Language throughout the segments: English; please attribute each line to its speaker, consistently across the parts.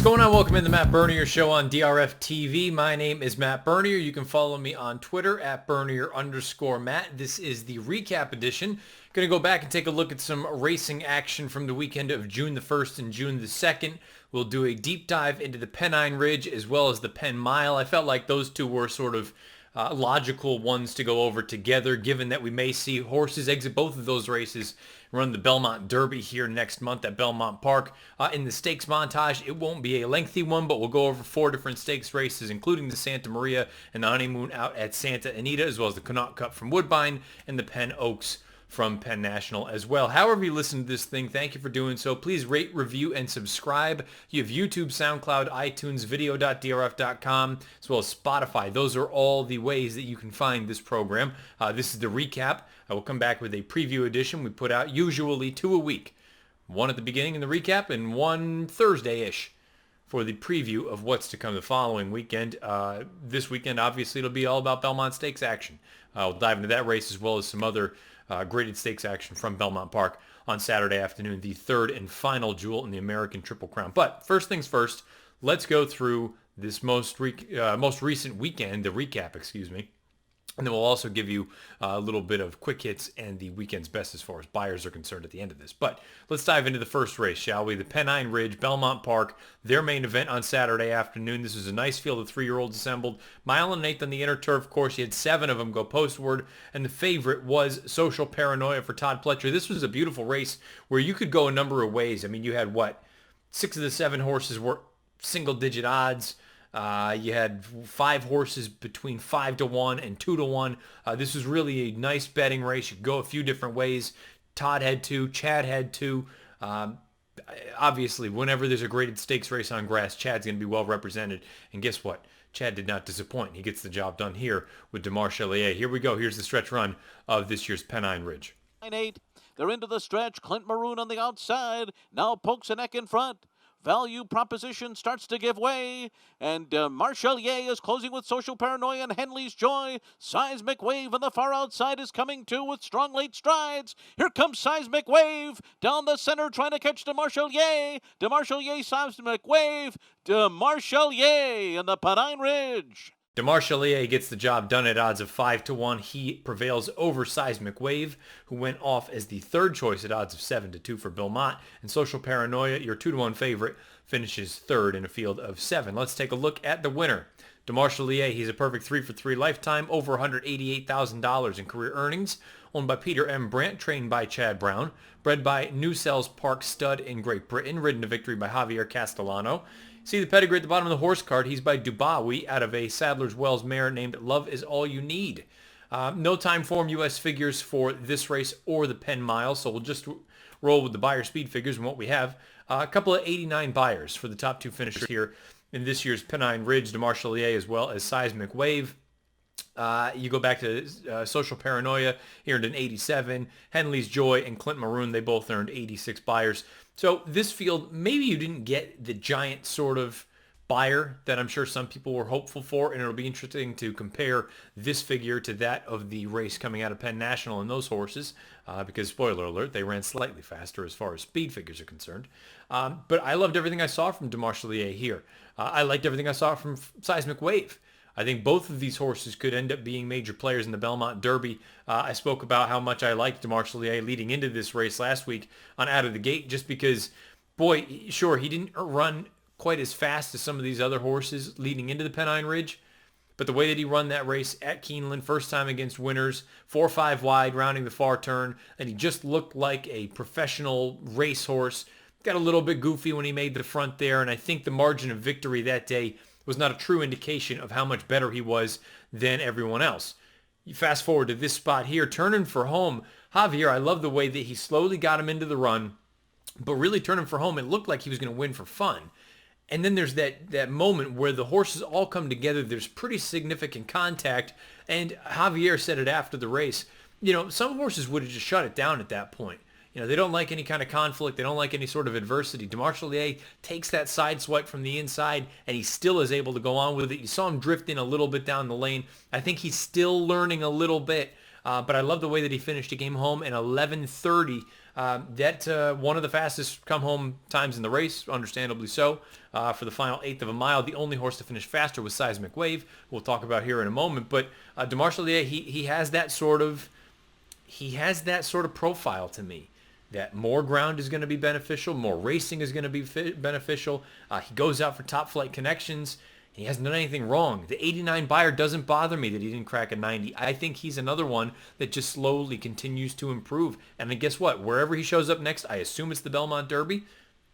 Speaker 1: going on? Welcome in the Matt Bernier Show on DRFTV. My name is Matt Bernier. You can follow me on Twitter at Bernier_Matt. This is the recap edition. Going to go back and take a look at some racing action from the weekend of June the 1st and June the 2nd. We'll do a deep dive into the Pennine Ridge as well as the Penn Mile. I felt like those two were sort of logical ones to go over together, given that we may see horses exit both of those races, run the Belmont Derby here next month at Belmont Park. In the stakes montage, it won't be a lengthy one, but we'll go over 4 different stakes races, including the Santa Maria and the Honeymoon out at Santa Anita, as well as the Connaught Cup from Woodbine and the Penn Oaks from Penn National as well. However you listen to this thing, thank you for doing so. Please rate, review, and subscribe. You have YouTube, SoundCloud, iTunes, video.drf.com, as well as Spotify. Those are all the ways that you can find this program. This is the recap. I will come back with a preview edition. We put out usually 2 a week. One at the beginning in the recap and one Thursday-ish for the preview of what's to come the following weekend. This weekend, obviously, it'll be all about Belmont Stakes action. We'll dive into that race as well as some other graded stakes action from Belmont Park on Saturday afternoon, the third and final jewel in the American Triple Crown. But first things first, let's go through this most recent weekend, the recap, excuse me. And then we'll also give you a little bit of quick hits and the weekend's best as far as buyers are concerned at the end of this. But let's dive into the first race, shall we? The Pennine Ridge, Belmont Park, their main event on Saturday afternoon. This was a nice field of 3-year-olds assembled. Mile and 1/8 on the inner turf. Of course, you had 7 of them go postward. And the favorite was Social Paranoia for Todd Pletcher. This was a beautiful race where you could go a number of ways. I mean, you had, 6 of the 7 horses were single-digit odds. You had 5 horses between 5-1 and 2-1. This was really a nice betting race. You could go a few different ways. Todd had 2. Chad had 2. Obviously, whenever there's a graded stakes race on grass, Chad's going to be well represented. And guess what? Chad did not disappoint. He gets the job done here with DeMarchelier. Here we go. Here's the stretch run of this year's Pennine Ridge.
Speaker 2: 9-8. They're into the stretch. Clint Maroon on the outside. Now pokes a neck in front. Value proposition starts to give way, and Marchelier is closing with Social Paranoia and Henley's Joy. Seismic Wave on the far outside is coming too with strong late strides. Here comes Seismic Wave down the center trying to catch DeMarchelier. DeMarchelier, Seismic Wave, DeMarchelier in the Pennine Ridge.
Speaker 1: DeMarchelier gets the job done at odds of 5-1. He prevails over Seismic Wave, who went off as the third choice at odds of 7-2 for Belmont. And Social Paranoia, your 2-1 favorite, finishes third in a field of 7. Let's take a look at the winner. DeMarchelier, he's a perfect 3-for-3 lifetime, over $188,000 in career earnings. Owned by Peter M. Brandt, trained by Chad Brown. Bred by Newsells Park Stud in Great Britain, ridden to victory by Javier Castellano. See the pedigree at the bottom of the horse card. He's by Dubawi out of a Sadler's Wells mare named Love Is All You Need. No time form U.S. figures for this race or the Penn Mile, so we'll just roll with the buyer speed figures and what we have. A couple of 89 buyers for the top 2 finishers here in this year's Pennine Ridge, DeMarchelier as well as Seismic Wave. You go back to Social Paranoia, he earned an 87. Henley's Joy and Clint Maroon, they both earned 86 buyers. So this field, maybe you didn't get the giant sort of buyer that I'm sure some people were hopeful for, and it'll be interesting to compare this figure to that of the race coming out of Penn National and those horses, because spoiler alert, they ran slightly faster as far as speed figures are concerned. But I loved everything I saw from DeMarchelier here. I liked everything I saw from Seismic Wave. I think both of these horses could end up being major players in the Belmont Derby. I spoke about how much I liked DeMarchelier leading into this race last week on Out of the Gate, just because, boy, sure, he didn't run quite as fast as some of these other horses leading into the Pennine Ridge, but the way that he run that race at Keeneland, first time against winners, 4-5 wide, rounding the far turn, and he just looked like a professional racehorse. Got a little bit goofy when he made the front there, and I think the margin of victory that day was not a true indication of how much better he was than everyone else. You fast forward to this spot here, turning for home. Javier, I love the way that he slowly got him into the run, but really turning for home, it looked like he was going to win for fun. And then there's that moment where the horses all come together. There's pretty significant contact, and Javier said it after the race. Some horses would have just shut it down at that point. They don't like any kind of conflict. They don't like any sort of adversity. DeMarchelier takes that side swipe from the inside, and he still is able to go on with it. You saw him drifting a little bit down the lane. I think he's still learning a little bit, but I love the way that he finished. He came home in 11:30 One of the fastest come-home times in the race, understandably so, for the final eighth of a mile. The only horse to finish faster was Seismic Wave, we'll talk about here in a moment. But DeMarchelier, he has that sort of profile to me. That more ground is going to be beneficial, more racing is going to be beneficial. He goes out for top flight connections. He hasn't done anything wrong. The 89 Beyer doesn't bother me that he didn't crack a 90. I think he's another one that just slowly continues to improve. And then guess what? Wherever he shows up next, I assume it's the Belmont Derby.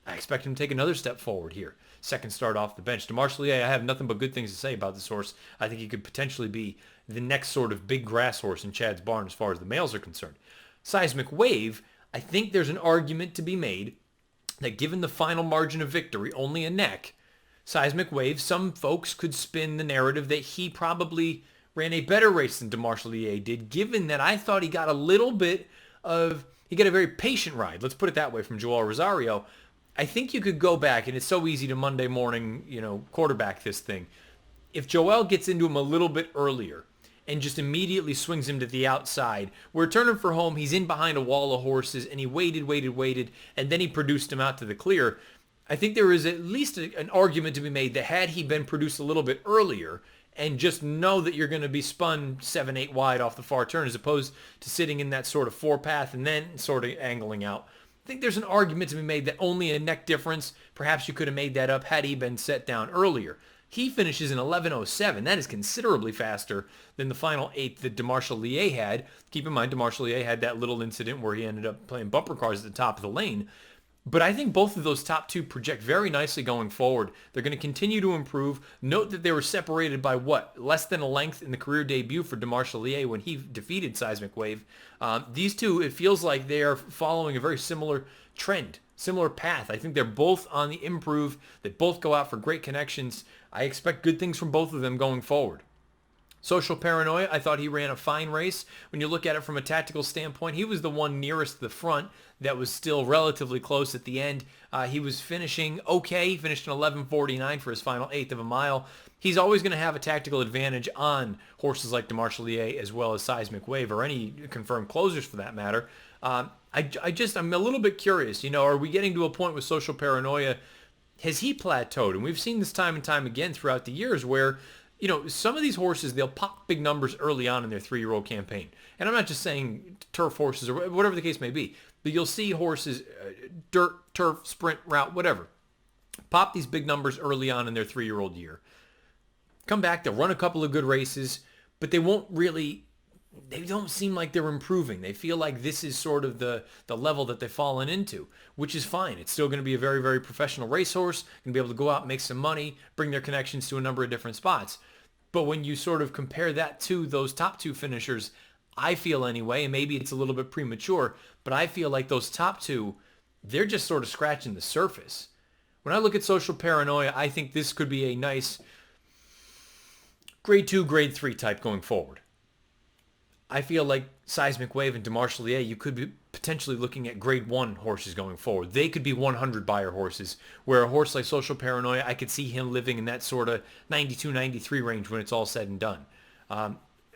Speaker 1: I expect him to take another step forward here. Second start off the bench. DeMarchelier, I have nothing but good things to say about this horse. I think he could potentially be the next sort of big grass horse in Chad's barn as far as the males are concerned. Seismic Wave, I think there's an argument to be made that given the final margin of victory, only a neck, Seismic Wave, some folks could spin the narrative that he probably ran a better race than DeMarchelier did, given that I thought he got he got a very patient ride, let's put it that way, from Joel Rosario. I think you could go back, and it's so easy to Monday morning, quarterback this thing. If Joel gets into him a little bit earlier, and just immediately swings him to the outside. We're turning for home. He's in behind a wall of horses, and he waited, and then he produced him out to the clear. I think there is at least an argument to be made that had he been produced a little bit earlier and just know that you're going to be spun 7-8 wide off the far turn as opposed to sitting in that sort of four path and then sort of angling out. I think there's an argument to be made that only a neck difference, perhaps you could have made that up had he been set down earlier. He finishes in 11:07. That is considerably faster than the final eighth that DeMarchelier had. Keep in mind, DeMarchelier had that little incident where he ended up playing bumper cars at the top of the lane. But I think both of those top two project very nicely going forward. They're going to continue to improve. Note that they were separated by, less than a length in the career debut for DeMarchelier when he defeated Seismic Wave. These two, it feels like they are following a very similar trend, similar path. I think they're both on the improve. They both go out for great connections. I expect good things from both of them going forward. Social Paranoia, I thought he ran a fine race. When you look at it from a tactical standpoint, he was the one nearest the front that was still relatively close at the end. He was finishing okay. He finished in 11:49 for his final eighth of a mile. He's always going to have a tactical advantage on horses like DeMarchelier as well as Seismic Wave, or any confirmed closers for that matter. I'm a little bit curious. Are we getting to a point with Social Paranoia? Has he plateaued? And we've seen this time and time again throughout the years where, some of these horses, they'll pop big numbers early on in their 3-year-old campaign. And I'm not just saying turf horses or whatever the case may be, but you'll see horses, dirt, turf, sprint, route, whatever, pop these big numbers early on in their 3-year-old year. Come back, they'll run a couple of good races, but they don't seem like they're improving. They feel like this is sort of the level that they've fallen into, which is fine. It's still going to be a very, very professional racehorse, going to be able to go out and make some money, bring their connections to a number of different spots. But when you sort of compare that to those top two finishers, I feel anyway, and maybe it's a little bit premature, but I feel like those top two, they're just sort of scratching the surface. When I look at Social Paranoia, I think this could be a nice grade 2, grade 3 type going forward. I feel like Seismic Wave and DeMarchelier, you could be potentially looking at grade 1 horses going forward. They could be 100 Beyer horses, where a horse like Social Paranoia, I could see him living in that sort of 92, 93 range when it's all said and done.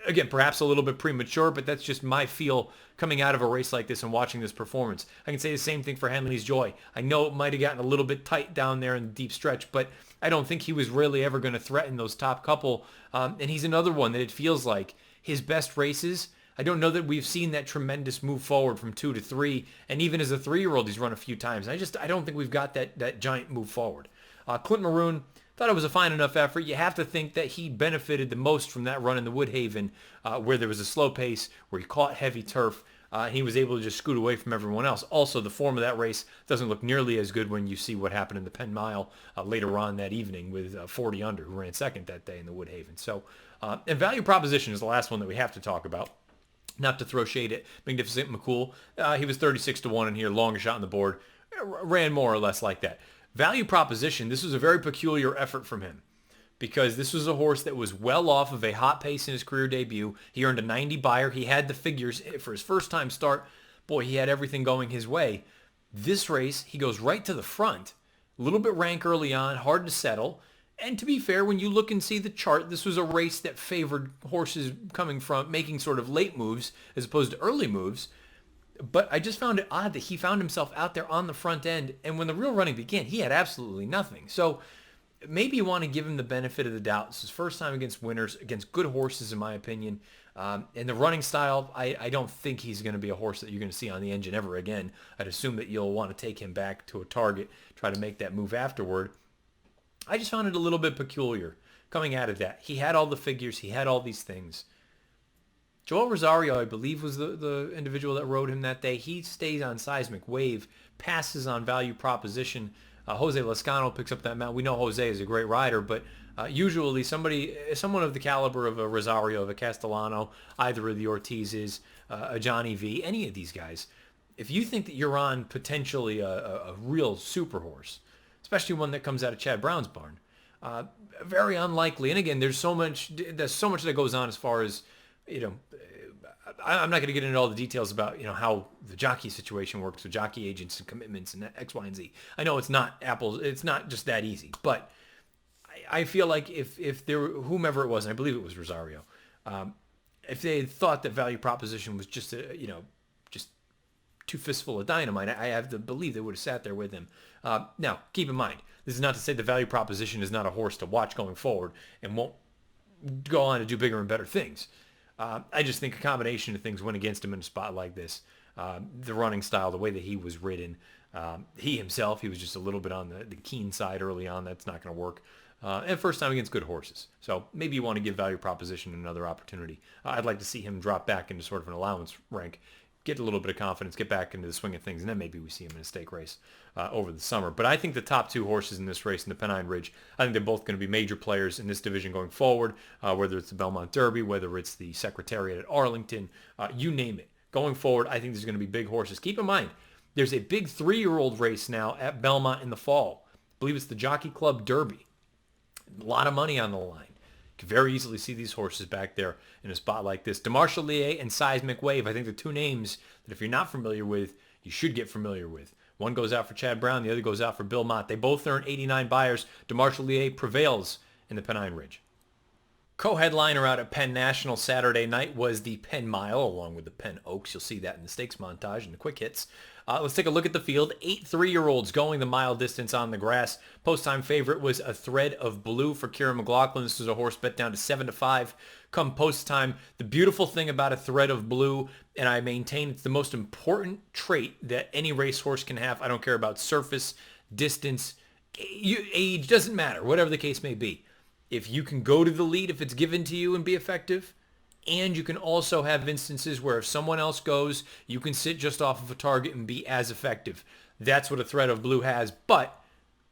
Speaker 1: Again, perhaps a little bit premature, but that's just my feel coming out of a race like this and watching this performance. I can say the same thing for Henley's Joy. I know it might have gotten a little bit tight down there in the deep stretch, but I don't think he was really ever going to threaten those top couple. And he's another one that it feels like his best races, I don't know that we've seen that tremendous move forward from 2 to 3. And even as a 3-year-old, he's run a few times. I don't think we've got that giant move forward. Clint Maroon, thought it was a fine enough effort. You have to think that he benefited the most from that run in the Woodhaven, where there was a slow pace, where he caught heavy turf, and he was able to just scoot away from everyone else. Also, the form of that race doesn't look nearly as good when you see what happened in the Penn Mile later on that evening with 40 under, who ran second that day in the Woodhaven. So, and value proposition is the last one that we have to talk about. Not to throw shade at Magnificent McCool. He was 36 to 1 in here, longest shot on the board. Ran more or less like that. Value proposition, this was a very peculiar effort from him, because this was a horse that was well off of a hot pace in his career debut. He earned a 90 Beyer. He had the figures for his first time start. Boy, he had everything going his way. This race, he goes right to the front. A little bit rank early on, hard to settle. And to be fair, when you look and see the chart, this was a race that favored horses coming from making sort of late moves as opposed to early moves. But I just found it odd that he found himself out there on the front end, and when the real running began, he had absolutely nothing. So maybe you want to give him the benefit of the doubt. It's his first time against winners, against good horses, in my opinion. And the running style, I don't think he's going to be a horse that you're going to see on the engine ever again. I'd assume that you'll want to take him back to a target, try to make that move afterward. I just found it a little bit peculiar coming out of that. He had all the figures. He had all these things. Joel Rosario, I believe, was the individual that rode him that day. He stays on Seismic Wave, passes on Value Proposition. Jose Lascano picks up that mount. We know Jose is a great rider, but usually someone of the caliber of a Rosario, of a Castellano, either of the Ortizes, a Johnny V, any of these guys, if you think that you're on potentially a real super horse, especially one that comes out of Chad Brown's barn, very unlikely. And again, there's so much that goes on as far as, I'm not going to get into all the details about, how the jockey situation works with jockey agents and commitments and X, Y, and Z. I know it's not apples. It's not just that easy. But I feel like if there, whomever it was, and I believe it was Rosario, if they had thought that Value Proposition was just just too fistful of dynamite, I have to believe they would have sat there with him. Now, keep in mind, this is not to say the Value Proposition is not a horse to watch going forward and won't go on to do bigger and better things. I just think a combination of things went against him in a spot like this. The running style, the way that he was ridden, he himself, he was just a little bit on the keen side early on. That's not going to work. And first time against good horses. So maybe you want to give Value Proposition another opportunity. I'd like to see him drop back into sort of an allowance rank, get a little bit of confidence, get back into the swing of things, and then maybe we see him in a stake race over the summer. But I think the top two horses in this race in the Pennine Ridge, I think they're both going to be major players in this division going forward, whether it's the Belmont Derby, whether it's the Secretariat at Arlington, you name it. Going forward, I think there's going to be big horses. Keep in mind, there's a big 3-year-old race now at Belmont in the fall. I believe it's the Jockey Club Derby. A lot of money on the line. You can very easily see these horses back there in a spot like this. DeMarshall Lier and Seismic Wave, I think the two names that if you're not familiar with, you should get familiar with. One goes out for Chad Brown, the other goes out for Bill Mott. They both earn 89 buyers. DeMarshall Lier prevails in the Pennine Ridge. Co-headliner out at Penn National Saturday night was the Penn Mile, along with the Penn Oaks. You'll see that in the stakes montage and the quick hits. Let's take a look at the field. 8 3-year-olds going the mile distance on the grass. Post-time favorite was A Thread of Blue for Kieran McLaughlin. This was a horse bet down to 7-5 come post-time. The beautiful thing about A Thread of Blue, and I maintain it's the most important trait that any racehorse can have. I don't care about surface, distance, age, doesn't matter, whatever the case may be. If you can go to the lead, if it's given to you and be effective, and you can also have instances where if someone else goes, you can sit just off of a target and be as effective. That's what A Thread of Blue has. But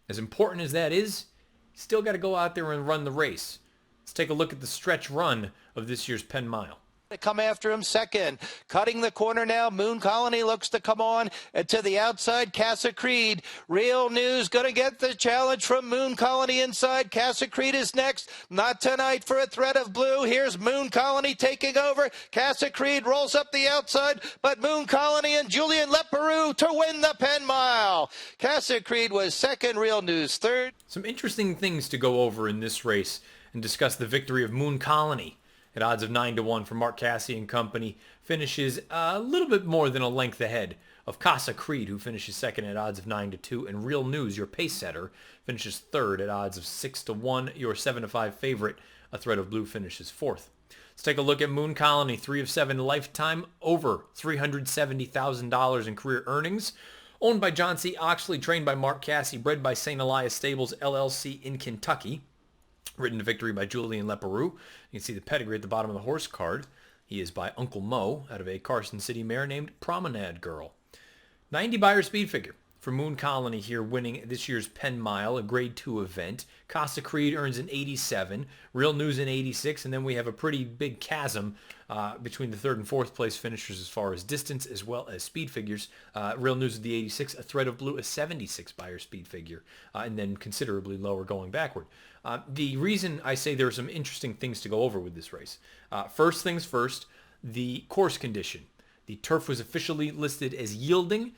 Speaker 1: as important as that is, you still got to go out there and run the race. Let's take a look at the stretch run of this year's Penn Mile.
Speaker 3: To come after him second. Cutting the corner now. Moon Colony looks to come on. And to the outside, Casa Creed. Real News going to get the challenge from Moon Colony inside. Casa Creed is next. Not tonight for A Thread of Blue. Here's Moon Colony taking over. Casa Creed rolls up the outside, but Moon Colony and Julian Leperoux to win the Penn Mile. Casa Creed was second. Real News third.
Speaker 1: Some interesting things to go over in this race and discuss the victory of Moon Colony. At odds of 9-1 for Mark Cassidy and company, finishes a little bit more than a length ahead of Casa Creed, who finishes second at odds of 9-2, and Real News, your pace setter, finishes third at odds of 6-1. Your 7-5 favorite, A Thread of Blue, finishes fourth. Let's take a look at Moon Colony, 3 of 7 lifetime, over $370,000 in career earnings. Owned by John C. Oxley, trained by Mark Cassidy, bred by St. Elias Stables, LLC in Kentucky. Ridden to victory by Julian Leperoux. You can see the pedigree at the bottom of the horse card. He is by Uncle Mo out of a Carson City mare named Promenade Girl. 90 buyer speed figure for Moon Colony here, winning this year's Penn Mile, a grade 2 event. Casa Creed earns an 87, Real News an 86, and then we have a pretty big chasm between the third and fourth place finishers as far as distance as well as speed figures. Real News with the 86, A Thread of Blue a 76 buyer speed figure, and then considerably lower going backward. The reason I say there are some interesting things to go over with this race. First things first, the course condition. The turf was officially listed as yielding.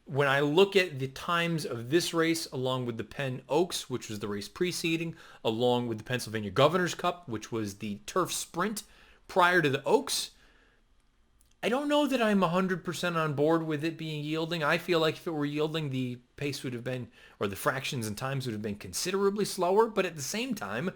Speaker 1: When I look at the times of this race, along with the Penn Oaks, which was the race preceding, along with the Pennsylvania Governor's Cup, which was the turf sprint prior to the Oaks, I don't know that I'm 100% on board with it being yielding. I feel like if it were yielding, the pace would have been, or the fractions and times would have been considerably slower. But at the same time,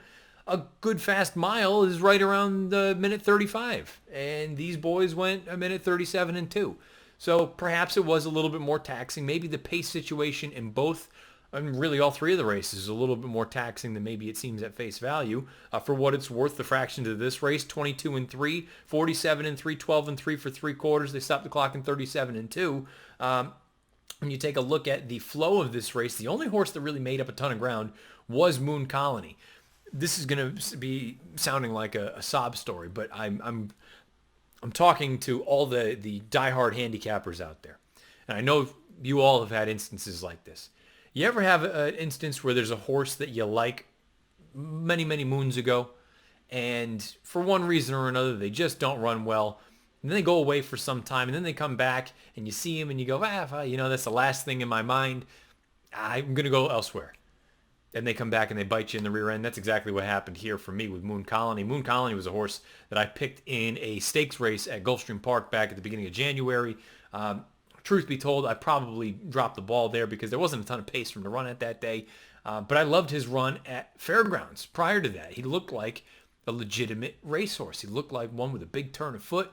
Speaker 1: a good fast mile is right around the minute 35. And these boys went a minute 37 and 2. So perhaps it was a little bit more taxing. Maybe the pace situation in both, and really all three of the races, is a little bit more taxing than maybe it seems at face value. For what it's worth, the fractions of this race, 22 and 3, 47 and 3, 12 and 3 for 3/4. They stopped the clock in 37 and 2. When you take a look at the flow of this race, the only horse that really made up a ton of ground was Moon Colony. This is going to be sounding like a sob story, but I'm talking to all the diehard handicappers out there. And I know you all have had instances like this. You ever have an instance where there's a horse that you like many, many moons ago, and for one reason or another, they just don't run well, and then they go away for some time, and then they come back, and you see him, and you go, that's the last thing in my mind. I'm going to go elsewhere. And they come back and they bite you in the rear end. That's exactly what happened here for me with Moon Colony. Moon Colony was a horse that I picked in a stakes race at Gulfstream Park back at the beginning of January. Truth be told, I probably dropped the ball there because there wasn't a ton of pace for him to run at that day. But I loved his run at Fairgrounds prior to that. He looked like a legitimate racehorse. He looked like one with a big turn of foot.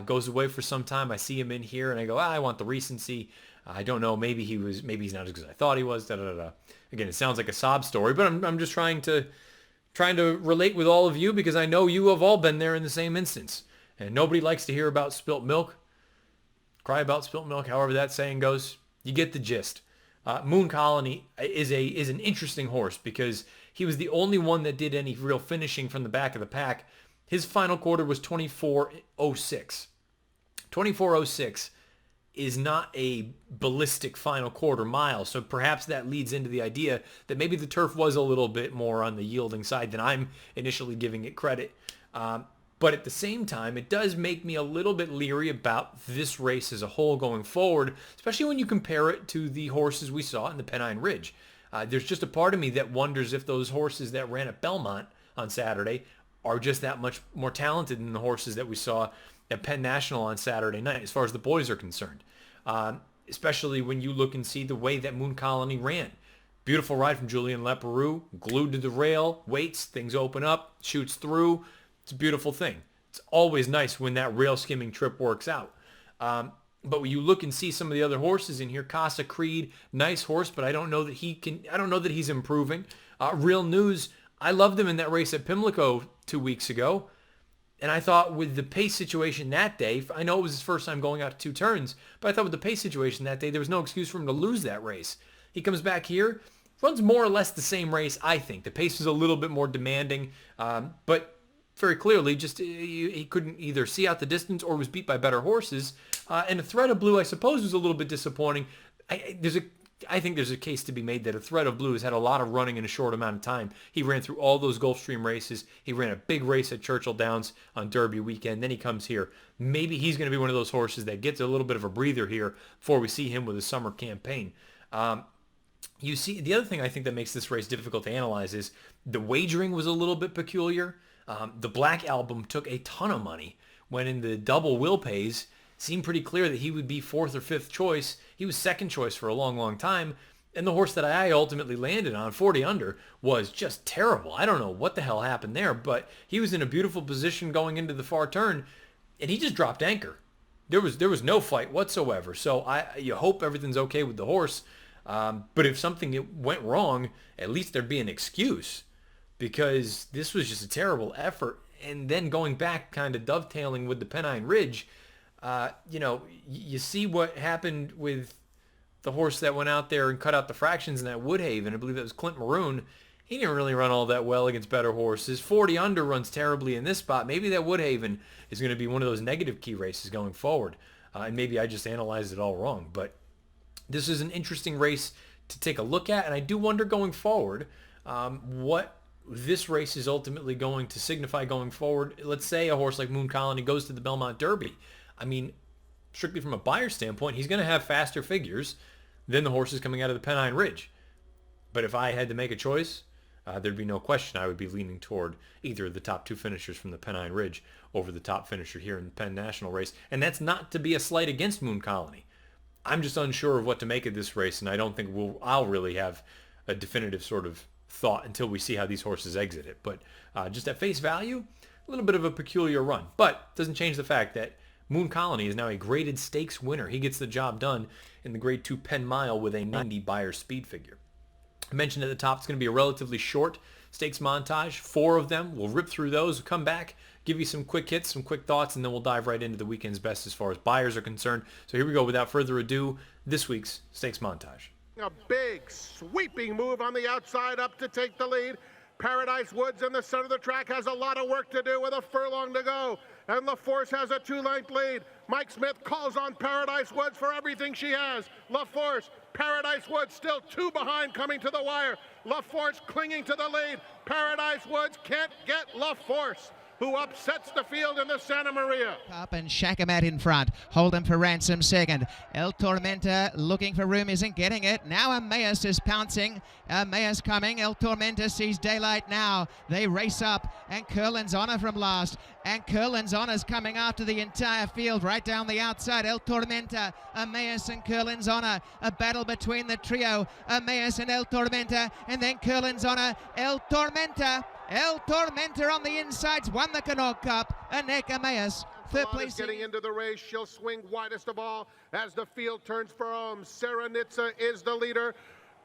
Speaker 1: Goes away for some time. I see him in here and I go, I want the recency. I don't know. Maybe he's not as good as I thought he was. Again, it sounds like a sob story, but I'm just trying to relate with all of you because I know you have all been there in the same instance. And nobody likes to hear about spilt milk. Cry about spilt milk, however that saying goes. You get the gist. Moon Colony is an interesting horse because he was the only one that did any real finishing from the back of the pack. His final quarter was 24:06. 24:06 is not a ballistic final quarter mile, so perhaps that leads into the idea that maybe the turf was a little bit more on the yielding side than I'm initially giving it credit. But at the same time, it does make me a little bit leery about this race as a whole going forward, especially when you compare it to the horses we saw in the Pennine Ridge. There's just a part of me that wonders if those horses that ran at Belmont on Saturday are just that much more talented than the horses that we saw at Penn National on Saturday night, as far as the boys are concerned. Especially when you look and see the way that Moon Colony ran. Beautiful ride from Julien Leparoux, glued to the rail, waits, things open up, shoots through. It's a beautiful thing. It's always nice when that rail skimming trip works out. But when you look and see some of the other horses in here, Casa Creed, nice horse, but I don't know that he's improving. Real News, I loved him in that race at Pimlico 2 weeks ago. And I thought with the pace situation that day, I know it was his first time going out to 2 turns, but I thought with the pace situation that day, there was no excuse for him to lose that race. He comes back here, runs more or less the same race, I think. The pace was a little bit more demanding, but very clearly just he couldn't either see out the distance or was beat by better horses. And a Thread of Blue, I suppose, was a little bit disappointing. I think there's a case to be made that a Thread of Blue has had a lot of running in a short amount of time. He ran through all those Gulfstream races. He ran a big race at Churchill Downs on Derby weekend. Then he comes here. Maybe he's going to be one of those horses that gets a little bit of a breather here before we see him with a summer campaign. You see, the other thing I think that makes this race difficult to analyze is the wagering was a little bit peculiar. The Black Album took a ton of money when in the double will pays seemed pretty clear that he would be 4th or 5th choice. He was 2nd choice for a long, long time. And the horse that I ultimately landed on, 40 under, was just terrible. I don't know what the hell happened there, but he was in a beautiful position going into the far turn, and he just dropped anchor. There was no fight whatsoever. So you hope everything's okay with the horse. But if something went wrong, at least there'd be an excuse, because this was just a terrible effort. And then going back, kind of dovetailing with the Pennine Ridge, you see what happened with the horse that went out there and cut out the fractions in that Woodhaven. I believe that was Clint Maroon. He didn't really run all that well against better horses. 40 under runs terribly in this spot. Maybe that Woodhaven is going to be one of those negative key races going forward. And maybe I just analyzed it all wrong. But this is an interesting race to take a look at. And I do wonder going forward what this race is ultimately going to signify going forward. Let's say a horse like Moon Colony goes to the Belmont Derby. I mean, strictly from a buyer standpoint, he's going to have faster figures than the horses coming out of the Pennine Ridge. But if I had to make a choice, there'd be no question I would be leaning toward either of the top two finishers from the Pennine Ridge over the top finisher here in the Penn National race. And that's not to be a slight against Moon Colony. I'm just unsure of what to make of this race, and I don't think I'll really have a definitive sort of thought until we see how these horses exit it. But just at face value, a little bit of a peculiar run. But doesn't change the fact that Moon Colony is now a graded stakes winner. He gets the job done in the Grade 2 Penn Mile with a 90 Beyer speed figure. I mentioned at the top it's going to be a relatively short stakes montage. 4 of them. We'll rip through those. We'll come back, give you some quick hits, some quick thoughts, and then we'll dive right into the weekend's best as far as Beyers are concerned. So here we go. Without further ado, this week's stakes montage.
Speaker 4: A big sweeping move on the outside up to take the lead. Paradise Woods in the center of the track has a lot of work to do with a furlong to go. And La Force has a 2-length lead. Mike Smith calls on Paradise Woods for everything she has. La Force, Paradise Woods still 2 behind coming to the wire. La Force clinging to the lead. Paradise Woods can't get La Force, who upsets the field in the Santa Maria.
Speaker 5: Up and Shakamat in front. Hold'em for Ransom second. El Tormenta looking for room, isn't getting it. Now Emmaus is pouncing. Emmaus coming. El Tormenta sees daylight now. They race up, and Curlin's Honor from last. And Curlin's Honor's coming after the entire field right down the outside. El Tormenta, Emmaus and Curlin's Honor. A battle between the trio. Emmaus and El Tormenta, and then Curlin's Honor. El Tormenta on the insides won the Connaught Cup. Anek Emmaus, third place.
Speaker 4: Getting into the race. She'll swing widest of all as the field turns for home. Serenitza is the leader.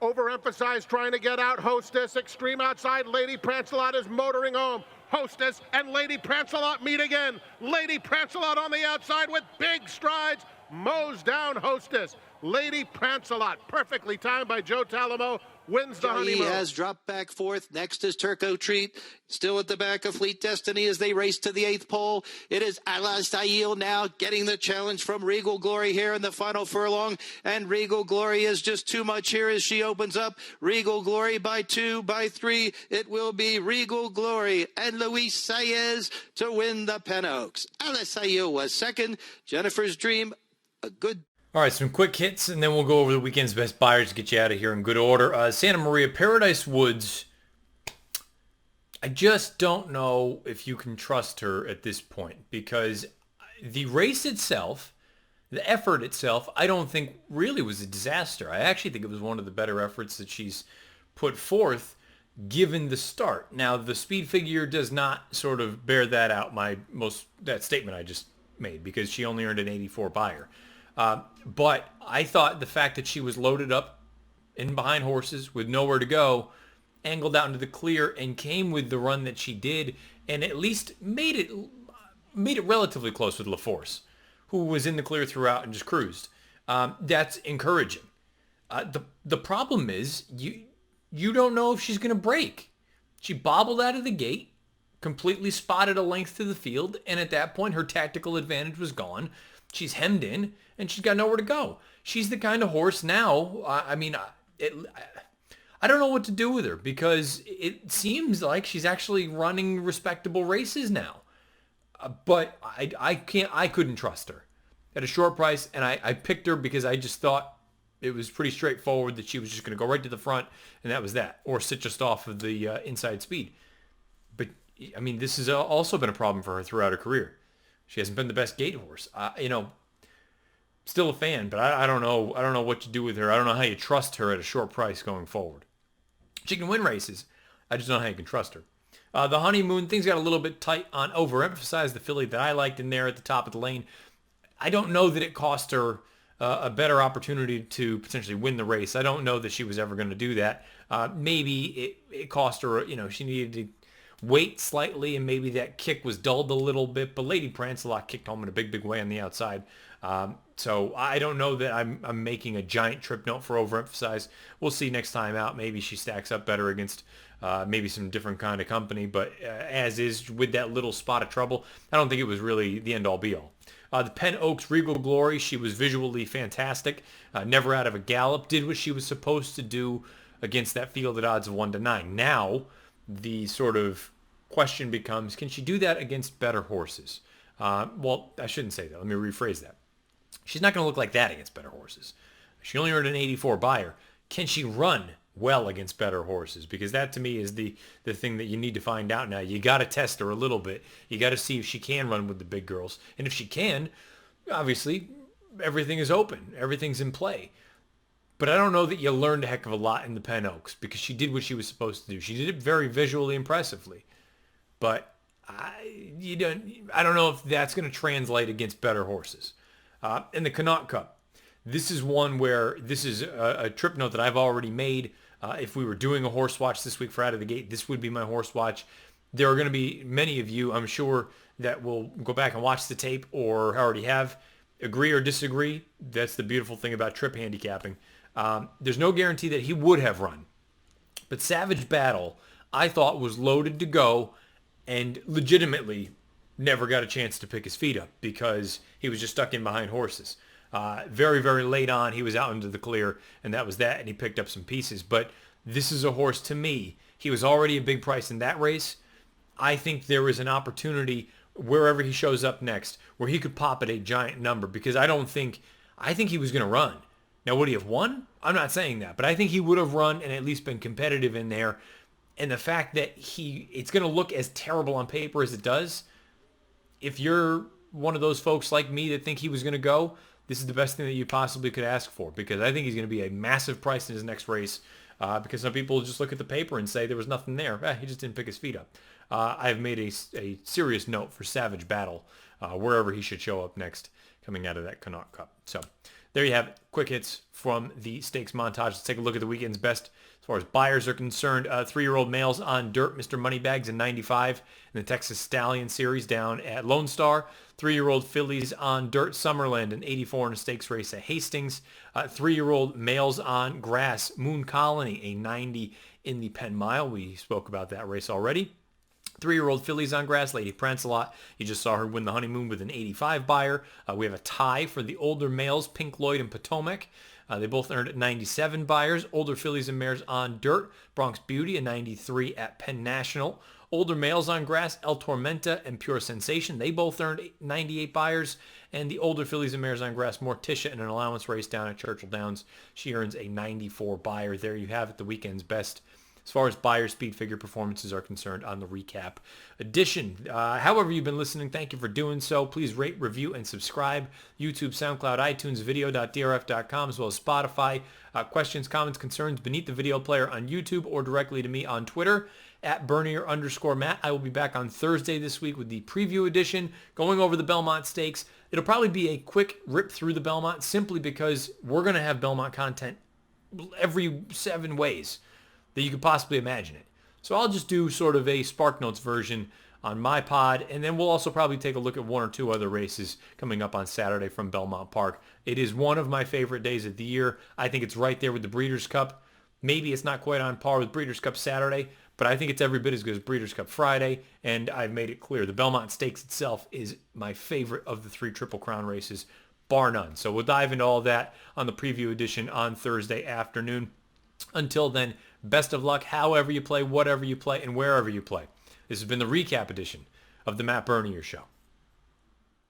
Speaker 4: Overemphasized, trying to get out. Hostess, extreme outside. Lady Prancelot is motoring home. Hostess and Lady Prancelot meet again. Lady Prancelot on the outside with big strides. Mows down Hostess. Lady Prancelot, perfectly timed by Joe Talamo, wins the honeymoon.
Speaker 3: Has dropped back fourth. Next is Turco Treat. Still at the back of Fleet Destiny as they race to the 8th pole. It is Ala Sail now getting the challenge from Regal Glory here in the final furlong. And Regal Glory is just too much here as she opens up. Regal Glory by 2, by 3. It will be Regal Glory and Luis Saez to win the Penn Oaks. Ala Sail was second. Jennifer's Dream, a good.
Speaker 1: All right, some quick hits, and then we'll go over the weekend's best Beyers to get you out of here in good order. Santa Maria, Paradise Woods. I just don't know if you can trust her at this point, because the race itself, the effort itself, I don't think really was a disaster. I actually think it was one of the better efforts that she's put forth given the start. Now, the speed figure does not sort of bear that out, that statement I just made, because she only earned an 84 Beyer. But I thought the fact that she was loaded up in behind horses with nowhere to go, angled out into the clear, and came with the run that she did, and at least made it relatively close with La Force, who was in the clear throughout and just cruised. That's encouraging. The problem is you don't know if she's going to break. She bobbled out of the gate, completely spotted a length to the field, and at that point her tactical advantage was gone. She's hemmed in, and she's got nowhere to go. She's the kind of horse now, I don't know what to do with her, because it seems like she's actually running respectable races now. But I couldn't trust her at a short price, and I picked her because I just thought it was pretty straightforward that she was just going to go right to the front, and that was that, or sit just off of the inside speed. But, I mean, this has also been a problem for her throughout her career. She hasn't been the best gate horse. Still a fan, but I don't know. I don't know what to do with her. I don't know how you trust her at a short price going forward. She can win races. I just don't know how you can trust her. The honeymoon, things got a little bit tight on overemphasized. The filly that I liked in there at the top of the lane. I don't know that it cost her a better opportunity to potentially win the race. I don't know that she was ever going to do that. Maybe it cost her, she needed to wait slightly, and maybe that kick was dulled a little bit, but Lady Prancelot kicked home in a big way on the outside. So I don't know that I'm making a giant trip note for overemphasized. We'll see next time out. Maybe she stacks up better against maybe some different kind of company, but as is with that little spot of trouble, I don't think it was really the end-all be-all. The Penn Oaks Regal Glory, she was visually fantastic, never out of a gallop, did what she was supposed to do against that field at odds of 1-9. Now, the sort of question becomes, can she do that against better horses? Well, I shouldn't say that. Let me rephrase that. She's not going to look like that against better horses. She only earned an 84 Beyer. Can she run well against better horses, because that to me is the thing that you need to find out now. You got to test her a little bit. You got to see if she can run with the big girls. And if she can, obviously everything is open. Everything's in play. But I don't know that you learned a heck of a lot in the Penn Oaks, because she did what she was supposed to do. She did it very visually impressively. But I don't know if that's going to translate against better horses. In the Connaught Cup, this is one where this is a trip note that I've already made. If we were doing a horse watch this week for Out of the Gate, this would be my horse watch. There are going to be many of you, I'm sure, that will go back and watch the tape or already have, agree or disagree. That's the beautiful thing about trip handicapping. There's no guarantee that he would have run. But Savage Battle, I thought, was loaded to go and legitimately never got a chance to pick his feet up because he was just stuck in behind horses. Very, very late on, he was out into the clear, and that was that, and he picked up some pieces. But this is a horse, to me, he was already a big price in that race. I think there is an opportunity wherever he shows up next where he could pop at a giant number, because I think he was going to run. Now, would he have won? I'm not saying that, but I think he would have run and at least been competitive in there. And the fact that it's going to look as terrible on paper as it does, if you're one of those folks like me that think he was going to go, this is the best thing that you possibly could ask for, because I think he's going to be a massive price in his next race, because some people just look at the paper and say there was nothing there. He just didn't pick his feet up. I've made a serious note for Savage Battle, wherever he should show up next coming out of that Connaught Cup. So there you have it. Quick hits from the stakes montage. Let's take a look at the weekend's best as far as buyers are concerned. 3-year-old males on dirt, Mr. Moneybags in 95 in the Texas Stallion Series down at Lone Star. 3-year-old fillies on dirt, Summerland in 84 in a stakes race at Hastings. 3-year-old males on grass, Moon Colony, a 90 in the Penn Mile. We spoke about that race already. 3-year-old fillies on grass, Lady Prancelot. You just saw her win the Honeymoon with an 85 buyer. We have a tie for the older males, Pink Lloyd and Potomac. They both earned 97 buyers. Older fillies and mares on dirt, Bronx Beauty, a 93 at Penn National. Older males on grass, El Tormenta and Pure Sensation. They both earned 98 buyers. And the older fillies and mares on grass, Morticia in an allowance race down at Churchill Downs. She earns a 94 buyer. There you have it, the weekend's best as far as buyer speed figure performances are concerned on the recap edition. However you've been listening, thank you for doing so. Please rate, review, and subscribe. YouTube, SoundCloud, iTunes, video.drf.com, as well as Spotify. Questions, comments, concerns beneath the video player on YouTube or directly to me on Twitter at Bernier_Matt. I will be back on Thursday this week with the preview edition, going over the Belmont Stakes. It'll probably be a quick rip through the Belmont, simply because we're going to have Belmont content every 7 ways that you could possibly imagine it. So I'll just do sort of a Spark Notes version on my pod, and then we'll also probably take a look at 1 or 2 other races coming up on Saturday from Belmont Park. It is one of my favorite days of the year. I think it's right there with the Breeders' Cup. Maybe it's not quite on par with Breeders' Cup Saturday, but I think it's every bit as good as Breeders' Cup Friday, and I've made it clear. The Belmont Stakes itself is my favorite of the 3 Triple Crown races, bar none. So we'll dive into all that on the preview edition on Thursday afternoon. Until then, best of luck however you play, whatever you play, and wherever you play. This has been the recap edition of the Matt Bernier Show.